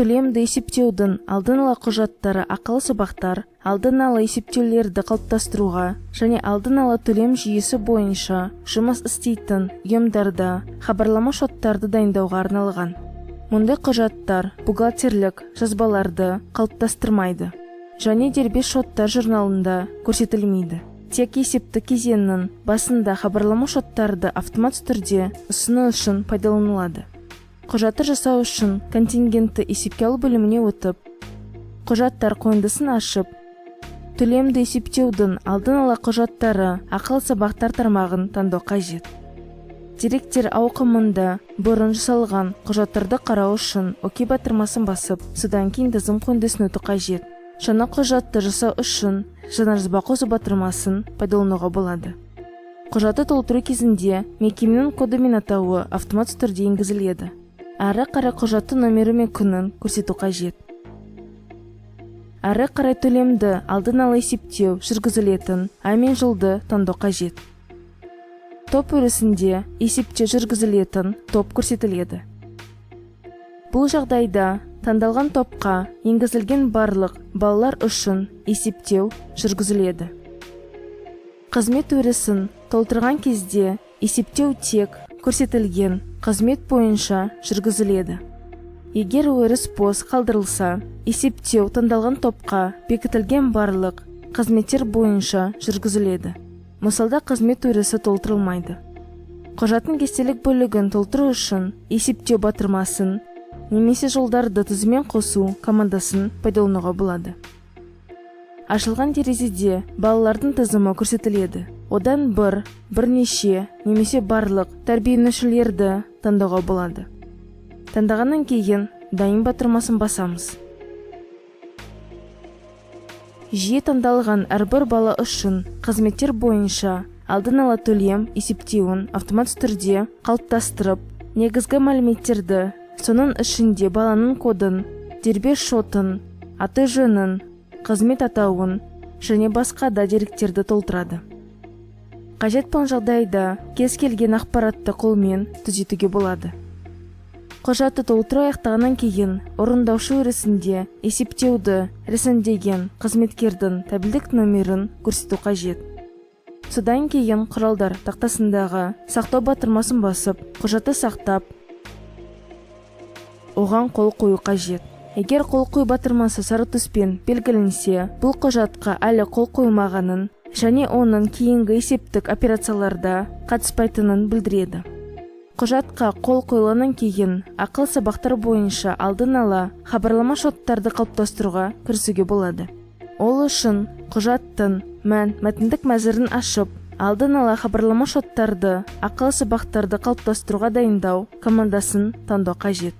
төлемді есептеудің алдын ала құжаттары ақылы сабақтар, алдын ала есептеулерді қалыптастыруға және алдын ала төлем жүйесі бойынша жұмыс істейтін ұйымдарда хабарлама шоттарды дайындауға арналған. Мұндай құжаттар бухгалтерлік жазбаларды қалыптастырмайды және дербес шоттар журналында көрсетілмейді. Тек есептік кезеңнің басында хабарлама шоттарды автомат түрде ұсыну үшін пайдаланылады. Құжатты жасау үшін контингентті есепке алу бөліміне өтіп, құжаттар қойындысын ашып, төлемді есептеудің алдын ала құжаттары ақылы сабақтар тармағын таңдау қажет. Деректер ауқымында бұрын жасалған құжаттарды қарау үшін ОК батырмасын басып, содан кейін тізім қойындысын өту қажет. Жаңа құжатты жасау үшін жанарзба қосу батырмасын пайдалануға болады. Құжатты толтыру кезінде мекеменің коды мен атауы автомат түрде енгізіледі. Әрі қарай құжатты номері мен күнін көрсету қажет. Әрі қарай төлемді алдын ала есептеу жүргізілетін ай мен жылды таңдау қажет. Топ өрісінде есептеу жүргізілетін топ көрсетіледі. Бұл жағдайда таңдалған топқа енгізілген барлық балалар үшін есептеу жүргізіледі. Қызмет өрісін толтырған кезде есептеу тек көрсетілген қызмет бойынша жүргізіледі. Егер өріс бос қалдырылса, есептеу таңдалған топқа бекітілген барлық қызметтер бойынша жүргізіледі. Мысалда қызмет өрісі толтырылмайды. Құжаттың кестелік бөлігін толтыру үшін есептеу батырмасын немесе жолдарды тізіммен қосу командасын пайдалануға болады. Ашылған терезеде балалардың тізімі көрсетіледі. Одан бірнеше немесе барлық тәрбиеленушілерді таңдауға болады. Таңдағаннан кейін дайын батырмасын басамыз. Жүйе таңдалған әрбір бала үшін қызметтер бойынша алдын ала төлем есептеуін автомат түрде қалыптастырып, негізгі мәліметтерді, соның ішінде баланың кодын, дербес шотын, аты-жөнін, қызмет атауын және басқа да деректерді толтырады. Қажет болған жағдайда кез келген ақпаратты қолмен түзетуге болады. Құжатты толтыру аяқтағаннан кейін орындаушы өрісінде есептеуді рәсімдеген қызметкердің тәбілдік номерін көрсету қажет. Содан кейін құралдар тақтасындағы сақтау батырмасын басып, құжатты сақтап, оған қол қою қажет. Егер қол қою батырмасы сары түспен белгіленсе, бұл құжатқа әлі қол қоймағанын және оның кейінгі есептік операцияларда қатыспайтынын білдіреді. Құжатқа қол қойылғаннан кейін ақылы сабақтар бойынша алдын ала хабарлама шоттарды қалыптастыруға кірісуге болады. Ол үшін құжаттың мәтіндік мәзірін ашып, алдын ала хабарлама шоттарды ақылы сабақтарды қалыптастыруға дайындау командасын таңдау қажет.